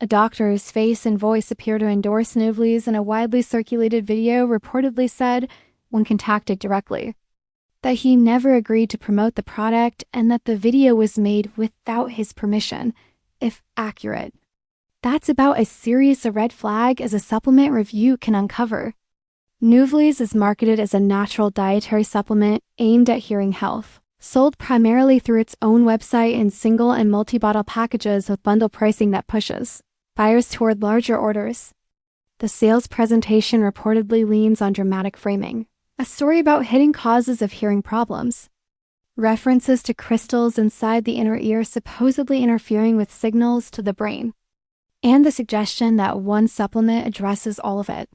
A doctor's face and voice appear to endorse Neuvelys, and a widely circulated video reportedly said, when contacted directly, that he never agreed to promote the product and that the video was made without his permission, if accurate. That's about as serious a red flag as a supplement review can uncover. Neuvelys is marketed as a natural dietary supplement aimed at hearing health, sold primarily through its own website in single and multi-bottle packages with bundle pricing that pushes buyers toward larger orders. The sales presentation reportedly leans on dramatic framing, a story about hidden causes of hearing problems, references to crystals inside the inner ear supposedly interfering with signals to the brain, and the suggestion that one supplement addresses all of it.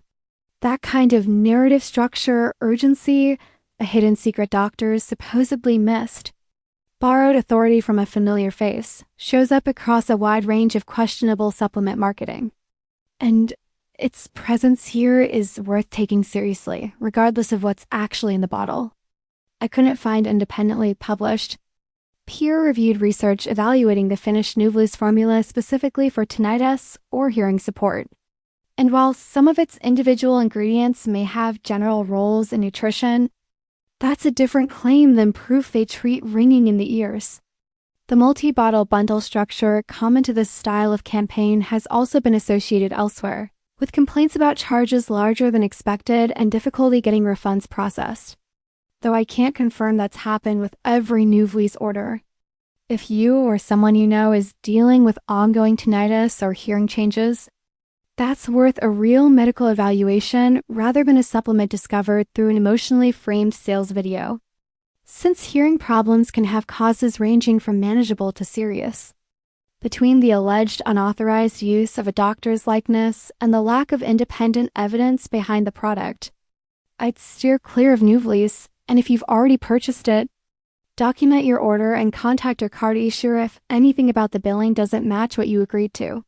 That kind of narrative structure, urgency, a hidden secret doctors supposedly missed, borrowed authority from a familiar face, shows up across a wide range of questionable supplement marketing. And its presence here is worth taking seriously, regardless of what's actually in the bottle. I couldn't find independently published, peer-reviewed research evaluating the finished Neuvelys formula specifically for tinnitus or hearing support. And while some of its individual ingredients may have general roles in nutrition, that's a different claim than proof they treat ringing in the ears. The multi-bottle bundle structure common to this style of campaign has also been associated elsewhere, with complaints about charges larger than expected and difficulty getting refunds processed. Though I can't confirm that's happened with every Neuvelys order. If you or someone you know is dealing with ongoing tinnitus or hearing changes, that's worth a real medical evaluation rather than a supplement discovered through an emotionally framed sales video. Since hearing problems can have causes ranging from manageable to serious. Between the alleged unauthorized use of a doctor's likeness and the lack of independent evidence behind the product, I'd steer clear of Neuvelys, and if you've already purchased it, document your order and contact your card issuer if anything about the billing doesn't match what you agreed to.